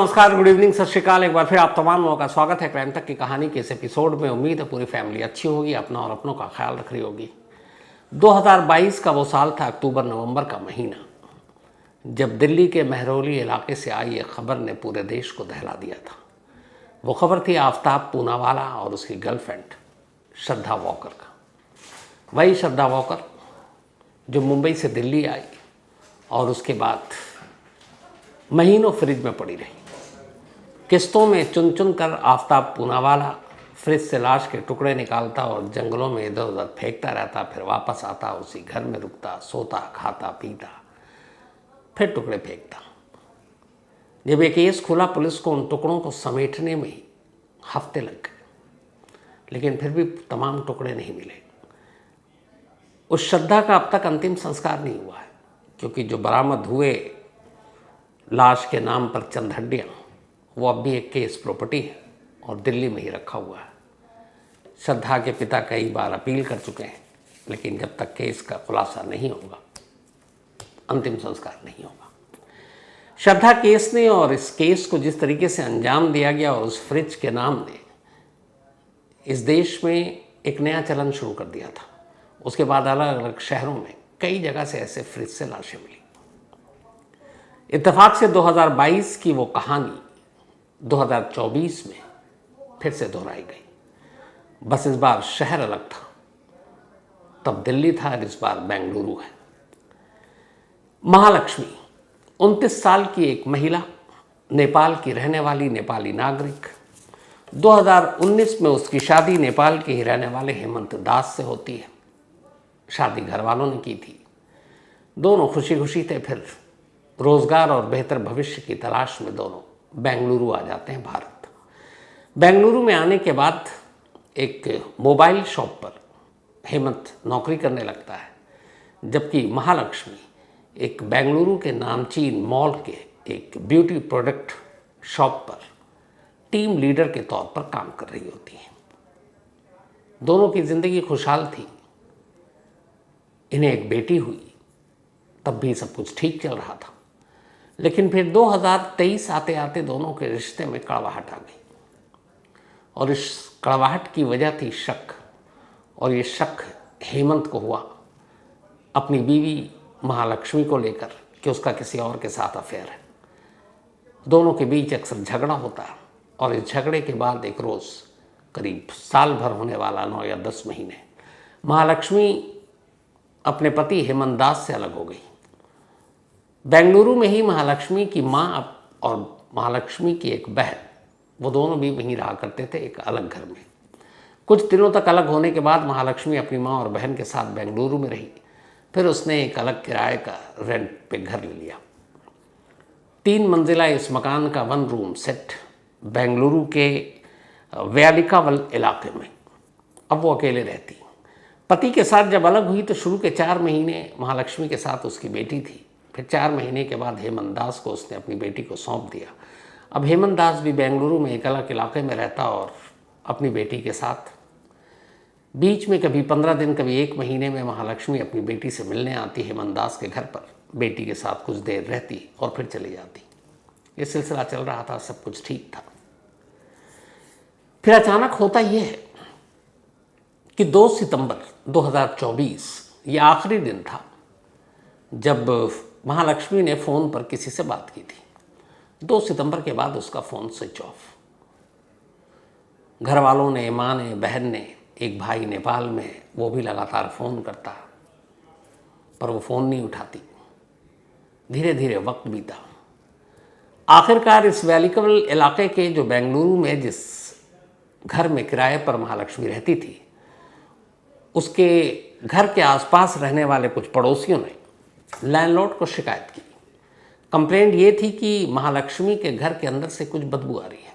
नमस्कार, good evening, सत श्रीकाल। एक बार फिर आप तमाम लोगों का स्वागत है क्राइम तक की कहानी के इस एपिसोड में। उम्मीद है पूरी फैमिली अच्छी होगी, अपना और अपनों का ख्याल रख रही होगी। 2022 का वो साल था, अक्टूबर नवंबर का महीना, जब दिल्ली के महरौली इलाके से आई एक खबर ने पूरे देश को दहला दिया था। वो खबर थी आफ्ताब पूनावाला और उसकी गर्लफ्रेंड श्रद्धा वॉकर का। वही श्रद्धा वॉकर जो मुंबई से दिल्ली आई और उसके बाद महीनों फ्रिज में पड़ी रही। किस्तों में चुन चुन कर आफ्ताब पूनावाला फ्रिज से लाश के टुकड़े निकालता और जंगलों में इधर उधर फेंकता रहता, फिर वापस आता, उसी घर में रुकता, सोता, खाता, पीता, फिर टुकड़े फेंकता। जब एक केस खुला, पुलिस को उन टुकड़ों को समेटने में ही हफ्ते लग गए, लेकिन फिर भी तमाम टुकड़े नहीं मिले। उस श्रद्धा का अब तक अंतिम संस्कार नहीं हुआ है, क्योंकि जो बरामद हुए लाश के नाम पर चंद हड्डियाँ, वो अब भी एक केस प्रॉपर्टी है और दिल्ली में ही रखा हुआ है। श्रद्धा के पिता कई बार अपील कर चुके हैं, लेकिन जब तक केस का खुलासा नहीं होगा, अंतिम संस्कार नहीं होगा। श्रद्धा केस ने और इस केस को जिस तरीके से अंजाम दिया गया और उस फ्रिज के नाम ने इस देश में एक नया चलन शुरू कर दिया था। उसके बाद अलग अलग शहरों में कई जगह से ऐसे फ्रिज से लाशें मिली। इत्तेफाक से 2022 की वो कहानी 2024 में फिर से दोहराई गई। बस इस बार शहर अलग था, तब दिल्ली था और इस बार बेंगलुरु है। महालक्ष्मी 29 साल की एक महिला, नेपाल की रहने वाली नेपाली नागरिक। 2019 में उसकी शादी नेपाल के ही रहने वाले हेमंत दास से होती है। शादी घर वालों ने की थी। दोनों खुशी खुशी थे। फिर रोजगार और बेहतर भविष्य की तलाश में दोनों बेंगलुरु आ जाते हैं, भारत। बेंगलुरु में आने के बाद एक मोबाइल शॉप पर हेमंत नौकरी करने लगता है, जबकि महालक्ष्मी एक बेंगलुरु के नामचीन मॉल के एक ब्यूटी प्रोडक्ट शॉप पर टीम लीडर के तौर पर काम कर रही होती है। दोनों की जिंदगी खुशहाल थी। इन्हें एक बेटी हुई, तब भी सब कुछ ठीक चल रहा था। लेकिन फिर 2023 आते आते दोनों के रिश्ते में कड़वाहट आ गई, और इस कड़वाहट की वजह थी शक। और ये शक हेमंत को हुआ अपनी बीवी महालक्ष्मी को लेकर कि उसका किसी और के साथ अफेयर है। दोनों के बीच अक्सर झगड़ा होता है, और इस झगड़े के बाद एक रोज़, करीब साल भर होने वाला 9 या 10 महीने, महालक्ष्मी अपने पति हेमंत दास से अलग हो गई। बेंगलुरु में ही महालक्ष्मी की माँ और महालक्ष्मी की एक बहन, वो दोनों भी वहीं रहा करते थे, एक अलग घर में। कुछ दिनों तक अलग होने के बाद महालक्ष्मी अपनी माँ और बहन के साथ बेंगलुरु में रही। फिर उसने एक अलग किराए का रेंट पे घर ले लिया। 3 मंजिला इस मकान का 1 रूम सेट बेंगलुरु के व्यालिकावल इलाके में। अब वो अकेले रहती। पति के साथ जब अलग हुई तो शुरू के 4 महीने महालक्ष्मी के साथ उसकी बेटी थी। फिर 4 महीने के बाद हेमंत दास को उसने अपनी बेटी को सौंप दिया। अब हेमंत दास भी बेंगलुरु में एक अलग इलाके में रहता और अपनी बेटी के साथ। बीच में कभी 15 दिन, कभी 1 महीने में महालक्ष्मी अपनी बेटी से मिलने आती हेमंत दास के घर पर, बेटी के साथ कुछ देर रहती और फिर चली जाती। ये सिलसिला चल रहा था, सब कुछ ठीक था। फिर अचानक होता यह है कि 2 सितंबर 2024 ये आखिरी दिन था जब महालक्ष्मी ने फ़ोन पर किसी से बात की थी। 2 सितंबर के बाद उसका फ़ोन स्विच ऑफ। घर वालों ने, माँ ने, बहन ने, एक भाई नेपाल में, वो भी लगातार फ़ोन करता, पर वो फ़ोन नहीं उठाती। धीरे धीरे वक्त बीता। आखिरकार इस वैलिकवल इलाके के, जो बेंगलुरु में जिस घर में किराए पर महालक्ष्मी रहती थी, उसके घर के आसपास रहने वाले कुछ पड़ोसियों ने लैंडलॉर्ड को शिकायत की। कंप्लेंट ये थी कि महालक्ष्मी के घर के अंदर से कुछ बदबू आ रही है।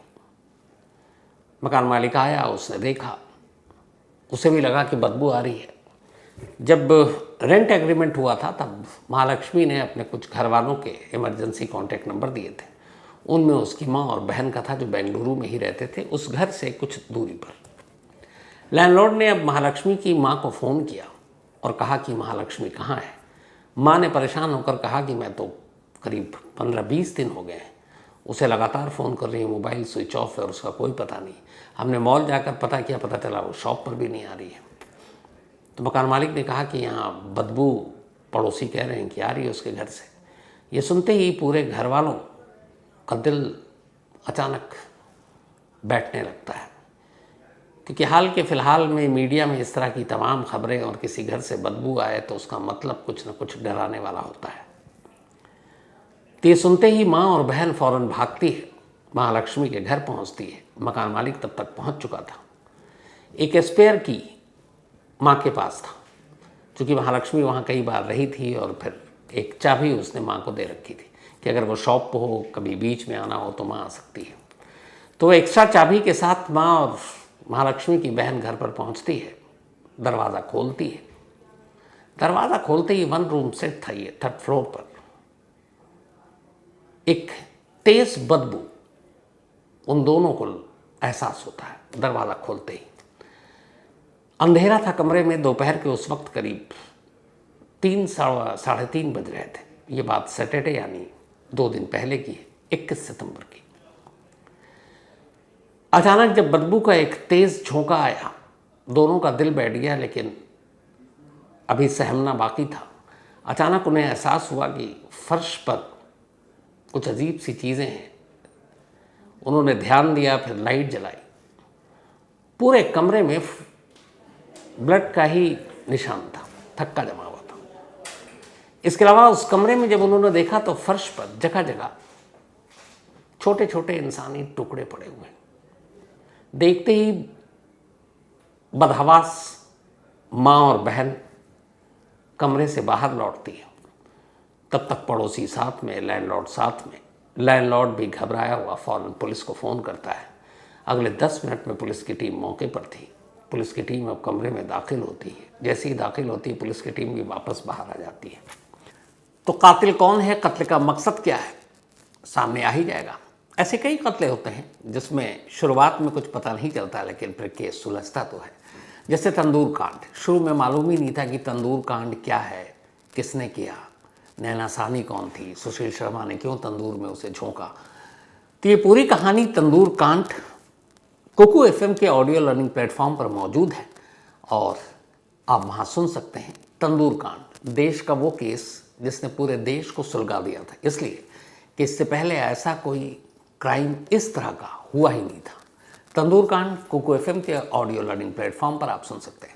मकान मालिक आया, उसने देखा, उसे भी लगा कि बदबू आ रही है। जब रेंट एग्रीमेंट हुआ था, तब महालक्ष्मी ने अपने कुछ घर वालों के इमरजेंसी कॉन्टैक्ट नंबर दिए थे। उनमें उसकी माँ और बहन का था, जो बेंगलुरु में ही रहते थे, उस घर से कुछ दूरी पर। लैंडलॉर्ड ने अब महालक्ष्मी की माँ को फ़ोन किया और कहा कि महालक्ष्मी कहाँ है। माँ ने परेशान होकर कहा कि मैं तो करीब 15-20 दिन हो गए हैं उसे लगातार फ़ोन कर रही है, मोबाइल स्विच ऑफ है और उसका कोई पता नहीं। हमने मॉल जाकर पता किया, पता चला वो शॉप पर भी नहीं आ रही है। तो मकान मालिक ने कहा कि यहाँ बदबू पड़ोसी कह रहे हैं कि आ रही है उसके घर से। ये सुनते ही पूरे घर वालों का दिल अचानक बैठने लगता है, क्योंकि हाल के फ़िलहाल में मीडिया में इस तरह की तमाम खबरें और किसी घर से बदबू आए तो उसका मतलब कुछ न कुछ डराने वाला होता है। तो ये सुनते ही माँ और बहन फ़ौरन भागती है, महालक्ष्मी के घर पहुँचती है। मकान मालिक तब तक पहुँच चुका था। एक स्पेयर की माँ के पास था, क्योंकि महालक्ष्मी वहाँ कई बार रही थी, और फिर एक चाबी उसने माँ को दे रखी थी कि अगर वो शॉप पर हो, कभी बीच में आना हो तो माँ आ सकती है। तो एक्स्ट्रा चाबी के साथ माँ और महालक्ष्मी की बहन घर पर पहुँचती है, दरवाज़ा खोलती है। दरवाज़ा खोलते ही वन रूम सेट था ये 3rd फ्लोर पर। एक तेज बदबू उन दोनों को एहसास होता है दरवाज़ा खोलते ही। अंधेरा था कमरे में, दोपहर के उस वक्त करीब 3 साढ़े 3 बज रहे थे। ये बात सैटरडे यानी 2 दिन पहले की है, 21 सितंबर की। अचानक जब बदबू का एक तेज झोंका आया, दोनों का दिल बैठ गया, लेकिन अभी सहमना बाकी था। अचानक उन्हें एहसास हुआ कि फर्श पर कुछ अजीब सी चीज़ें हैं। उन्होंने ध्यान दिया, फिर लाइट जलाई। पूरे कमरे में ब्लड का ही निशान था, थक्का जमा हुआ था। इसके अलावा उस कमरे में जब उन्होंने देखा तो फर्श पर जगह जगह छोटे छोटे इंसानी टुकड़े पड़े हुए। देखते ही बदहवास माँ और बहन कमरे से बाहर लौटती है। तब तक पड़ोसी साथ में, लैंडलॉर्ड साथ में। लैंडलॉर्ड भी घबराया हुआ फ़ौरन पुलिस को फ़ोन करता है। अगले 10 मिनट में पुलिस की टीम मौके पर थी। पुलिस की टीम अब कमरे में दाखिल होती है। जैसे ही दाखिल होती है, पुलिस की टीम भी वापस बाहर आ जाती है। तो कातिल कौन है, कत्ल का मकसद क्या है, सामने आ ही जाएगा। ऐसे कई कत्ले होते हैं जिसमें शुरुआत में कुछ पता नहीं चलता, लेकिन फिर केस सुलझता तो है। जैसे तंदूर कांड। शुरू में मालूम ही नहीं था कि तंदूर कांड क्या है, किसने किया, नैना साहनी कौन थी, सुशील शर्मा ने क्यों तंदूर में उसे झोंका। तो ये पूरी कहानी तंदूर कांड कुकू एफएम के ऑडियो लर्निंग प्लेटफॉर्म पर मौजूद है, और आप वहाँ सुन सकते हैं। तंदूर कांड देश का वो केस जिसने पूरे देश को सुलगा दिया था, इसलिए कि इससे पहले ऐसा कोई क्राइम इस तरह का हुआ ही नहीं था। तंदूर कांड कुकू एफएम के ऑडियो लर्निंग प्लेटफॉर्म पर आप सुन सकते हैं।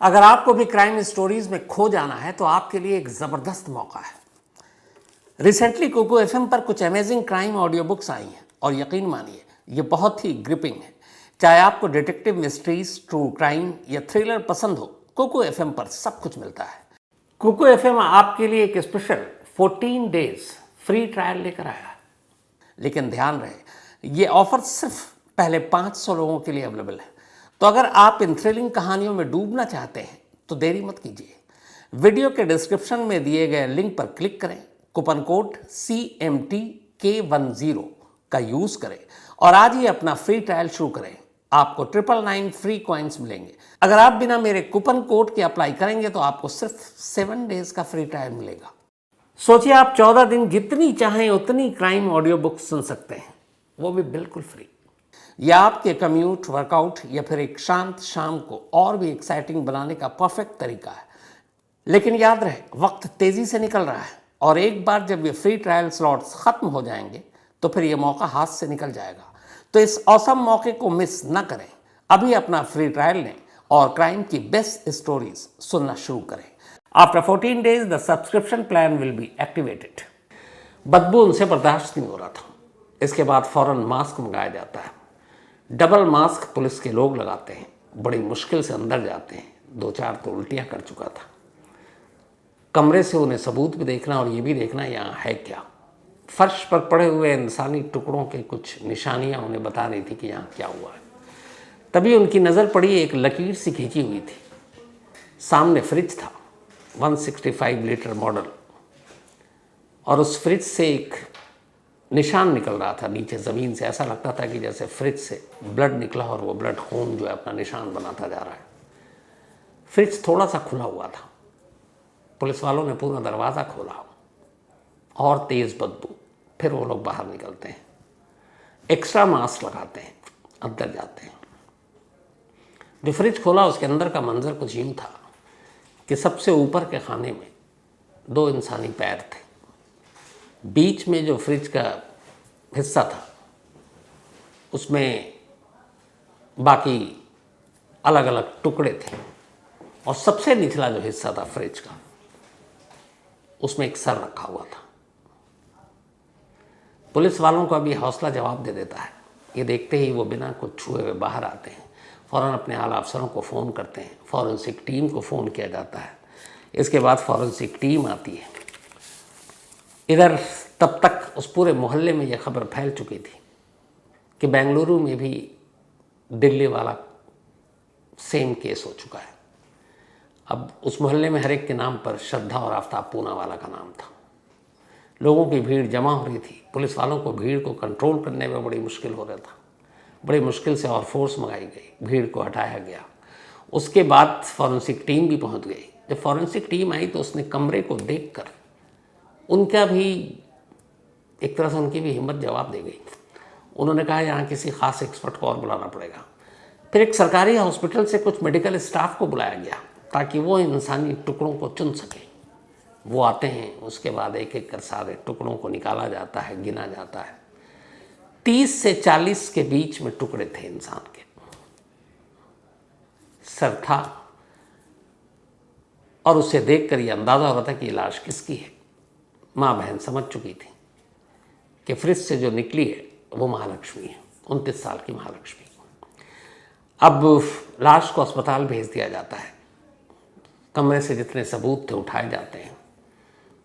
अगर आपको भी क्राइम स्टोरीज में खो जाना है तो आपके लिए एक ज़बरदस्त मौका है। रिसेंटली कुकू एफएम पर कुछ amazing crime audio books I हैं, और यकीन मानिए ये बहुत ही ग्रिपिंग है। चाहे आपको डिटेक्टिव मिस्ट्रीज, ट्रू क्राइम या थ्रिलर पसंद हो, कुकू एफएम पर सब कुछ मिलता है। कुकू एफएम आपके लिए एक स्पेशल 14 डेज फ्री ट्रायल लेकर आया है। लेकिन ध्यान रहे, ये ऑफर सिर्फ पहले 500 लोगों के लिए अवेलेबल है। तो अगर आप इन थ्रिलिंग कहानियों में डूबना चाहते हैं तो देरी मत कीजिए। वीडियो के डिस्क्रिप्शन में दिए गए लिंक पर क्लिक करें, कूपन कोड CMTK10 का यूज़ करें और आज ही अपना फ्री ट्रायल शुरू करें। आपको 999 फ्री कॉइन्स मिलेंगे। अगर आप बिना मेरे कूपन कोड के अप्लाई करेंगे तो आपको सिर्फ 7 डेज का फ्री ट्रायल मिलेगा। सोचिए, आप 14 दिन जितनी चाहें उतनी क्राइम ऑडियो बुक सुन सकते हैं, वो भी बिल्कुल फ्री। यह आपके कम्यूट, वर्कआउट या फिर एक शांत शाम को और भी एक्साइटिंग बनाने का परफेक्ट तरीका है। लेकिन याद रहे, वक्त तेज़ी से निकल रहा है, और एक बार जब ये फ्री ट्रायल स्लॉट्स ख़त्म हो जाएंगे तो फिर ये मौका हाथ से निकल जाएगा। तो इस औसम मौके को मिस न करें। अभी अपना फ्री ट्रायल लें और क्राइम की बेस्ट स्टोरीज सुनना शुरू करें। After 14 days the subscription plan will be activated. बदबू उनसे बर्दाश्त नहीं हो रहा था। इसके बाद फ़ौरन मास्क मंगाया जाता है। डबल मास्क पुलिस के लोग लगाते हैं, बड़ी मुश्किल से अंदर जाते हैं। 2-4 तो उल्टियाँ कर चुका था। कमरे से उन्हें सबूत भी देखना और ये भी देखना यहाँ है क्या। फर्श पर पड़े हुए इंसानी टुकड़ों के कुछ निशानियाँ उन्हें बता रही थी कि यहाँ क्या हुआ है। तभी उनकी नज़र पड़ी, एक लकीर सी खींची हुई थी। सामने फ्रिज था, 165 लीटर मॉडल, और उस फ्रिज से एक निशान निकल रहा था नीचे ज़मीन से। ऐसा लगता था कि जैसे फ्रिज से ब्लड निकला और वो ब्लड खून जो है अपना निशान बनाता जा रहा है। फ्रिज थोड़ा सा खुला हुआ था। पुलिस वालों ने पूरा दरवाज़ा खोला और तेज़ बदबू। फिर वो लोग बाहर निकलते हैं। एक्स्ट्रा मास्क लगाते हैं, अंदर जाते हैं। जो फ्रिज खोला उसके अंदर का मंजर कुछ यूँ था कि सबसे ऊपर के खाने में 2 इंसानी पैर थे, बीच में जो फ्रिज का हिस्सा था उसमें बाकी अलग अलग टुकड़े थे, और सबसे निचला जो हिस्सा था फ्रिज का उसमें एक सर रखा हुआ था। पुलिस वालों का भी हौसला जवाब दे देता है। ये देखते ही वो बिना कुछ छुए हुए बाहर आते हैं, फ़ौरन अपने आला अफसरों को फ़ोन करते हैं, फॉरेंसिक टीम को फ़ोन किया जाता है। इसके बाद फॉरेंसिक टीम आती है। इधर तब तक उस पूरे मोहल्ले में यह खबर फैल चुकी थी कि बेंगलुरु में भी दिल्ली वाला सेम केस हो चुका है। अब उस मोहल्ले में हर एक के नाम पर श्रद्धा और आफ्ताब पूनावाला का नाम था। लोगों की भीड़ जमा हो रही थी। पुलिस वालों को भीड़ को कंट्रोल करने में बड़ी मुश्किल हो रहा था। बड़ी मुश्किल से और फोर्स मंगाई गई, भीड़ को हटाया गया। उसके बाद फॉरेंसिक टीम भी पहुंच गई। जब फॉरेंसिक टीम आई तो उसने कमरे को देखकर उनका भी एक तरह से उनकी भी हिम्मत जवाब दे गई। उन्होंने कहा यहाँ किसी खास एक्सपर्ट को और बुलाना पड़ेगा। फिर एक सरकारी हॉस्पिटल से कुछ मेडिकल स्टाफ को बुलाया गया ताकि वो इंसानी टुकड़ों को चुन सकें। वो आते हैं, उसके बाद एक एक कर सारे टुकड़ों को निकाला जाता है, गिना जाता है। 30 से 40 के बीच में टुकड़े थे इंसान के। सर था और उसे देखकर ये अंदाज़ा हो रहा था कि ये लाश किसकी है। माँ बहन समझ चुकी थी कि फ्रिज से जो निकली है वो महालक्ष्मी है, 29 साल की महालक्ष्मी। अब लाश को अस्पताल भेज दिया जाता है। कमरे से जितने सबूत थे उठाए जाते हैं।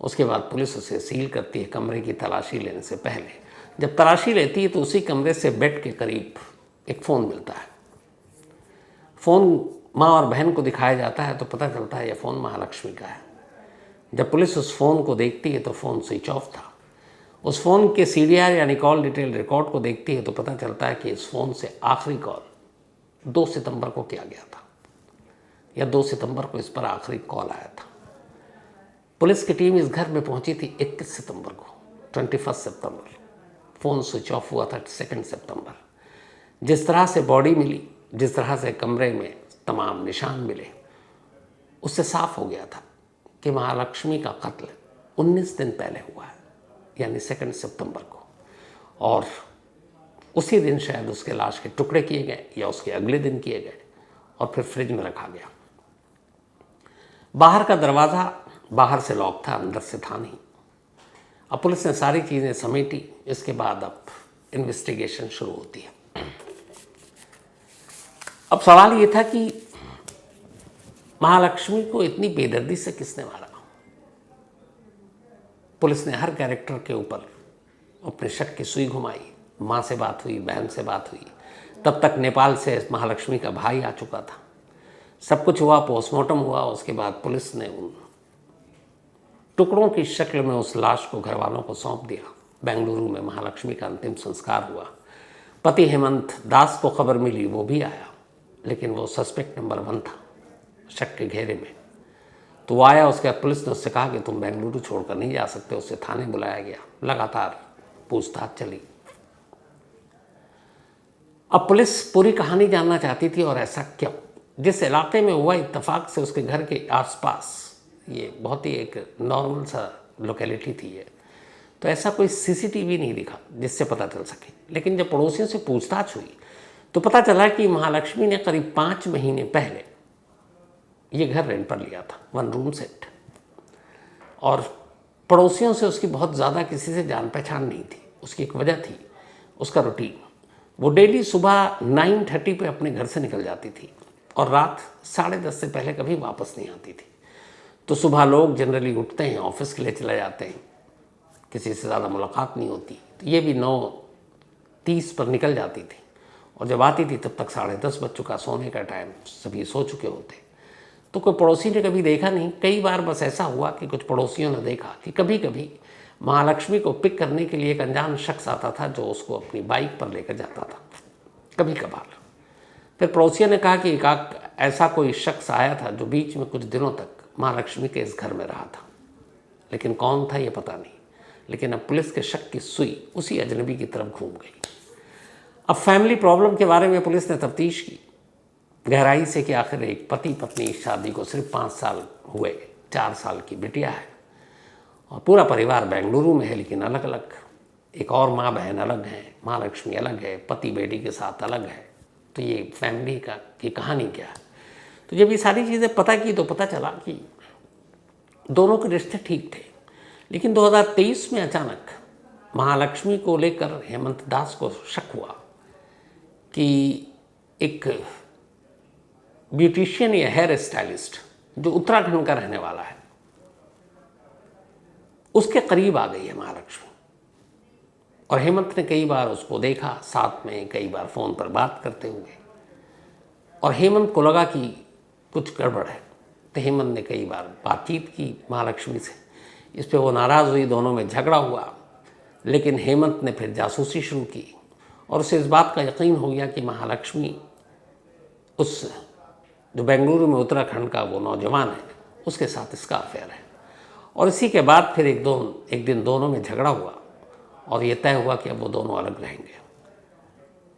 उसके बाद पुलिस उसे सील करती है कमरे की तलाशी लेने से पहले। जब तलाशी लेती है तो उसी कमरे से बेड के करीब एक फ़ोन मिलता है। फ़ोन माँ और बहन को दिखाया जाता है तो पता चलता है यह फ़ोन महालक्ष्मी का है। जब पुलिस उस फ़ोन को देखती है तो फ़ोन स्विच ऑफ था। उस फ़ोन के CDR यानी कॉल डिटेल रिकॉर्ड को देखती है तो पता चलता है कि इस फ़ोन से आखिरी कॉल 2 सितंबर को किया गया था, या 2 सितंबर को इस पर आखिरी कॉल आया था। पुलिस की टीम इस घर में पहुंची थी 21 सितंबर को, 21 सितंबर। फ़ोन स्विच ऑफ हुआ था 2 सितंबर। जिस तरह से बॉडी मिली, जिस तरह से कमरे में तमाम निशान मिले, उससे साफ हो गया था कि महालक्ष्मी का कत्ल 19 दिन पहले हुआ है, यानी 2 सितंबर को। और उसी दिन शायद उसके लाश के टुकड़े किए गए या उसके अगले दिन किए गए और फिर फ्रिज में रखा गया। बाहर का दरवाज़ा बाहर से लॉक था, अंदर से था नहीं। अब पुलिस ने सारी चीज़ें समेटी। इसके बाद अब इन्वेस्टिगेशन शुरू होती है। अब सवाल ये था कि महालक्ष्मी को इतनी बेदर्दी से किसने मारा। पुलिस ने हर कैरेक्टर के ऊपर अपने शक की सुई घुमाई। माँ से बात हुई, बहन से बात हुई। तब तक नेपाल से महालक्ष्मी का भाई आ चुका था। सब कुछ हुआ, पोस्टमार्टम हुआ। उसके बाद पुलिस ने उन टुकड़ों की शक्ल में उस लाश को घर वालों को सौंप दिया। बेंगलुरु में महालक्ष्मी का अंतिम संस्कार हुआ। पति हेमंत दास को खबर मिली, वो भी आया, लेकिन वो सस्पेक्ट नंबर 1 था शक के घेरे में। तो वो आया। उसके बाद पुलिस ने उससे कहा कि तुम बेंगलुरु छोड़कर नहीं जा सकते। उससे थाने बुलाया गया। लगातार पूछताछ चली। अब पुलिस पूरी कहानी जानना चाहती थी, और ऐसा क्यों। जिस इलाके में हुआ, इत्तेफाक से उसके घर के आसपास, ये बहुत ही एक नॉर्मल सा लोकेलिटी थी ये, तो ऐसा कोई CCTV नहीं दिखा जिससे पता चल सके। लेकिन जब पड़ोसियों से पूछताछ हुई तो पता चला कि महालक्ष्मी ने करीब 5 महीने पहले ये घर रेंट पर लिया था, 1 रूम सेट। और पड़ोसियों से उसकी बहुत ज़्यादा किसी से जान पहचान नहीं थी। उसकी एक वजह थी, उसका रूटीन। वो डेली सुबह 9:30 पे अपने घर से निकल जाती थी और रात 10:30 से पहले कभी वापस नहीं आती थी। तो सुबह लोग जनरली उठते हैं, ऑफिस के लिए चले जाते हैं, किसी से ज़्यादा मुलाकात नहीं होती। तो ये भी 9:30 पर निकल जाती थी, और जब आती थी तब तक 10:30 बज चुका, सोने का टाइम, सभी सो चुके होते। तो कोई पड़ोसी ने कभी देखा नहीं। कई बार बस ऐसा हुआ कि कुछ पड़ोसियों ने देखा कि कभी कभी महालक्ष्मी को पिक करने के लिए एक अनजान शख्स आता था जो उसको अपनी बाइक पर लेकर जाता था, कभी कभार। फिर पड़ोसियों ने कहा कि ऐसा कोई शख्स आया था जो बीच में कुछ दिनों तक महालक्ष्मी के इस घर में रहा था, लेकिन कौन था ये पता नहीं। लेकिन अब पुलिस के शक की सुई उसी अजनबी की तरफ घूम गई। अब फैमिली प्रॉब्लम के बारे में पुलिस ने तफ्तीश की गहराई से कि आखिर एक पति पत्नी इस शादी को सिर्फ 5 साल हुए, 4 साल की बिटिया है और पूरा परिवार बेंगलुरु में है लेकिन अलग अलग। एक और माँ बहन अलग हैं, माँ लक्ष्मी अलग है, पति बेटी के साथ अलग है। तो ये फैमिली की कहानी क्या है? तो जब ये सारी चीज़ें पता की तो पता चला कि दोनों के रिश्ते ठीक थे, लेकिन 2023 में अचानक महालक्ष्मी को लेकर हेमंत दास को शक हुआ कि एक ब्यूटिशियन या हेयर स्टाइलिस्ट जो उत्तराखंड का रहने वाला है उसके करीब आ गई है महालक्ष्मी। और हेमंत ने कई बार उसको देखा, साथ में कई बार फ़ोन पर बात करते हुए, और हेमंत को लगा कि कुछ गड़बड़ है। तो हेमंत ने कई बार बातचीत की महालक्ष्मी से, इस पे वो नाराज़ हुई, दोनों में झगड़ा हुआ। लेकिन हेमंत ने फिर जासूसी शुरू की और उसे इस बात का यकीन हो गया कि महालक्ष्मी उस जो बेंगलुरु में उत्तराखंड का वो नौजवान है उसके साथ इसका अफेयर है। और इसी के बाद फिर एक दिन दोनों में झगड़ा हुआ और ये तय हुआ कि अब वो दोनों अलग रहेंगे।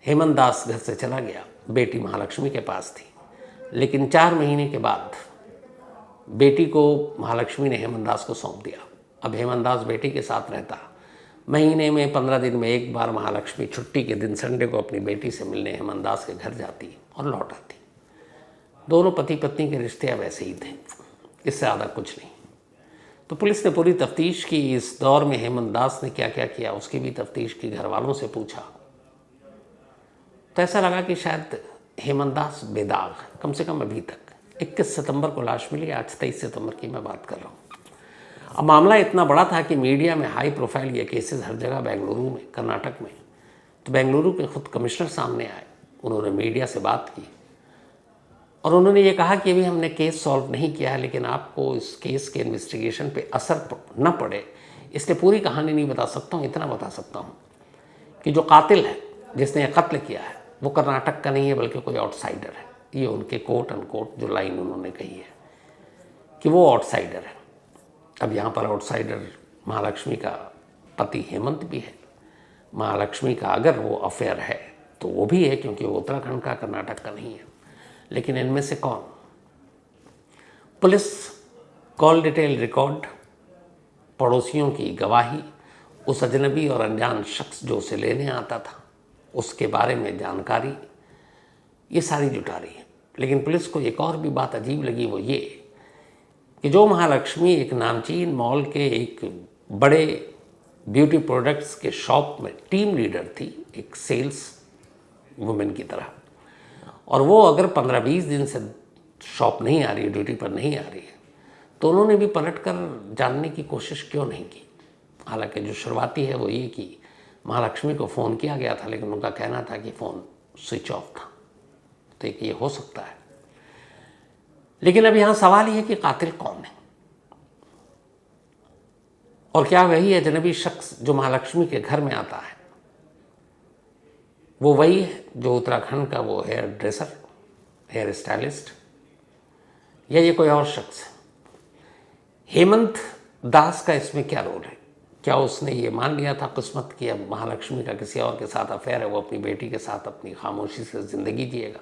हेमंत दास घर से चला गया, बेटी महालक्ष्मी के पास थी, लेकिन 4 महीने के बाद बेटी को महालक्ष्मी ने हेमंत दास को सौंप दिया। अब हेमंत दास बेटी के साथ रहता। महीने में 15 दिन में एक बार महालक्ष्मी छुट्टी के दिन संडे को अपनी बेटी से मिलने हेमंत दास के घर जाती और लौट आती। दोनों पति पत्नी के रिश्ते अब ऐसे ही थे, इससे ज़्यादा कुछ नहीं। तो पुलिस ने पूरी तफ्तीश की। इस दौर में हेमंत दास ने क्या क्या किया उसकी भी तफ्तीश की, घर वालों से पूछा। तो ऐसा लगा कि शायद हेमंत दास बेदाग, कम से कम अभी तक। 21 सितंबर को लाश मिली, आज 23 सितंबर की मैं बात कर रहा हूँ। अब मामला इतना बड़ा था कि मीडिया में हाई प्रोफाइल ये केसेस हर जगह, बेंगलुरु में, कर्नाटक में। तो बेंगलुरु के खुद कमिश्नर सामने आए, उन्होंने मीडिया से बात की और उन्होंने ये कहा कि अभी हमने केस सॉल्व नहीं किया है, लेकिन आपको इस केस के इन्वेस्टिगेशन पे असर न पड़े इसलिए पूरी कहानी नहीं बता सकता हूँ। इतना बता सकता हूँ कि जो कातिल है, जिसने ये कत्ल किया है, वो कर्नाटक का नहीं है बल्कि कोई आउटसाइडर है। ये उनके कोट अनकोट जो लाइन उन्होंने कही है कि वो आउटसाइडर है। अब यहाँ पर आउटसाइडर महालक्ष्मी का पति हेमंत भी है। महालक्ष्मी का अगर वो अफेयर है तो वो भी है, क्योंकि वो उत्तराखंड का, कर्नाटक का नहीं है। लेकिन इनमें से कौन? पुलिस कॉल डिटेल रिकॉर्ड, पड़ोसियों की गवाही, उस अजनबी और अनजान शख्स जो उसे लेने आता था उसके बारे में जानकारी, ये सारी जुटा रही है। लेकिन पुलिस को एक और भी बात अजीब लगी, वो ये कि जो महालक्ष्मी एक नामचीन मॉल के एक बड़े ब्यूटी प्रोडक्ट्स के शॉप में टीम लीडर थी, एक सेल्स वुमेन की तरह, और वो अगर 15-20 दिन से शॉप नहीं आ रही है, ड्यूटी पर नहीं आ रही है, तो उन्होंने भी पलट कर जानने की कोशिश क्यों नहीं की। हालांकि जो शुरुआती है वो ये कि महालक्ष्मी को फ़ोन किया गया था, लेकिन उनका कहना था कि फ़ोन स्विच ऑफ था। तो एक ये हो सकता है। लेकिन अब यहाँ सवाल ये कि कातिल कौन है, और क्या वही अजनबी शख्स जो महालक्ष्मी के घर में आता है वो वही है जो उत्तराखंड का वो हेयर ड्रेसर, हेयर स्टाइलिस्ट, या ये कोई और शख्स है? हेमंत दास का इसमें क्या रोल है? क्या उसने ये मान लिया था किस्मत की अब महालक्ष्मी का किसी और के साथ अफेयर है, वो अपनी बेटी के साथ अपनी खामोशी से ज़िंदगी जिएगा?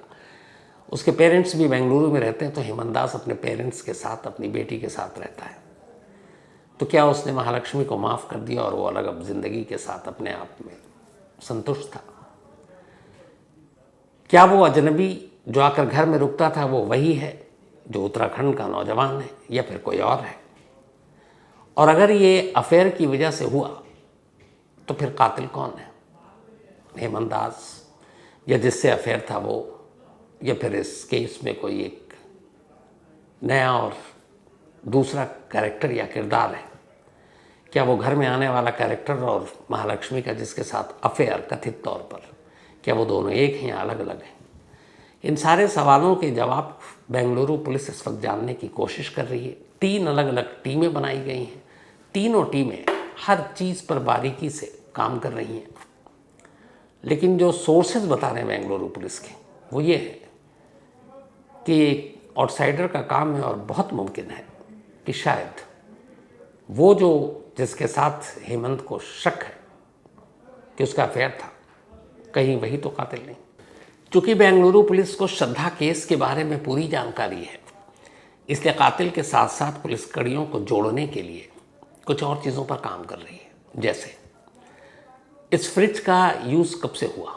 उसके पेरेंट्स भी बेंगलुरु में रहते हैं, तो हेमंत दास अपने पेरेंट्स के साथ, अपनी बेटी के साथ रहता है। तो क्या उसने महालक्ष्मी को माफ़ कर दिया और वो अलग अब ज़िंदगी के साथ अपने आप में संतुष्ट था? क्या वो अजनबी जो आकर घर में रुकता था वो वही है जो उत्तराखंड का नौजवान है, या फिर कोई और है? और अगर ये अफेयर की वजह से हुआ तो फिर कातिल कौन है? हेमंत दास, या जिससे अफेयर था वो, या फिर इस केस में कोई एक नया और दूसरा कैरेक्टर या किरदार है? क्या वो घर में आने वाला कैरेक्टर और महालक्ष्मी का जिसके साथ अफेयर कथित तौर पर, क्या वो दोनों एक हैं या अलग अलग हैं? इन सारे सवालों के जवाब बेंगलुरु पुलिस इस वक्त जानने की कोशिश कर रही है। 3 अलग अलग टीमें बनाई गई हैं। तीनों टीमें हर चीज़ पर बारीकी से काम कर रही हैं। लेकिन जो सोर्सेज बता रहे हैं बेंगलुरु पुलिस के, वो ये है कि एक आउटसाइडर का काम है और बहुत मुमकिन है कि शायद वो जो जिसके साथ हेमंत को शक है कि उसका अफेयर था, कहीं वही तो कातिल नहीं। चूंकि बेंगलुरु पुलिस को श्रद्धा केस के बारे में पूरी जानकारी है, इसलिए कातिल के साथ साथ पुलिस कड़ियों को जोड़ने के लिए कुछ और चीज़ों पर काम कर रही है। जैसे इस फ्रिज का यूज़ कब से हुआ,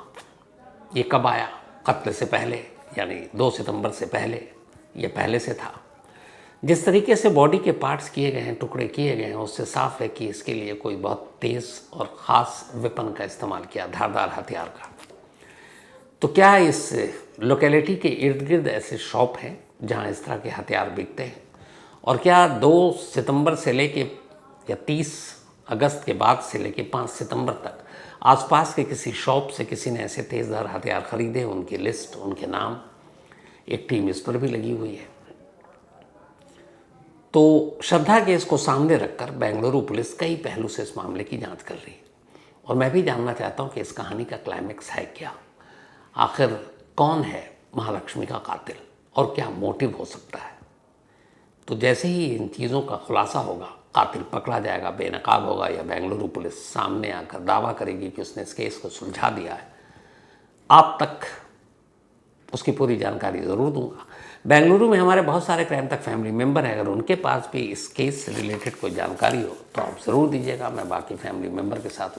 ये कब आया, कत्ल से पहले यानी 2 सितंबर से पहले या पहले से था। जिस तरीके से बॉडी के पार्ट्स किए गए हैं, टुकड़े किए गए हैं, उससे साफ है कि इसके लिए कोई बहुत तेज़ और ख़ास वेपन का इस्तेमाल किया, धारदार हथियार का। तो क्या इस लोकेलिटी के इर्द गिर्द ऐसे शॉप हैं जहां इस तरह के हथियार बिकते हैं? और क्या 2 सितंबर से लेके या 30 अगस्त के बाद से लेके 5 सितंबर तक आसपास के किसी शॉप से किसी ने ऐसे तेज़धार हथियार खरीदे? उनकी लिस्ट, उनके नाम, एक टीम इस पर भी लगी हुई है। तो श्रद्धा केस को सामने रखकर बेंगलुरु पुलिस कई पहलू से इस मामले की जांच कर रही है और मैं भी जानना चाहता हूं कि इस कहानी का क्लाइमेक्स है क्या। आखिर कौन है महालक्ष्मी का कातिल और क्या मोटिव हो सकता है? तो जैसे ही इन चीज़ों का खुलासा होगा, कातिल पकड़ा जाएगा, बेनकाब होगा या बेंगलुरु पुलिस सामने आकर दावा करेगी कि उसने इस केस को सुलझा दिया है, आप तक उसकी पूरी जानकारी ज़रूर दूंगा। बेंगलुरु में हमारे बहुत सारे क्राइम तक फैमिली मेंबर हैं, अगर उनके पास भी इस केस से रिलेटेड कोई जानकारी हो तो आप ज़रूर दीजिएगा। मैं बाकी फैमिली मेंबर के साथ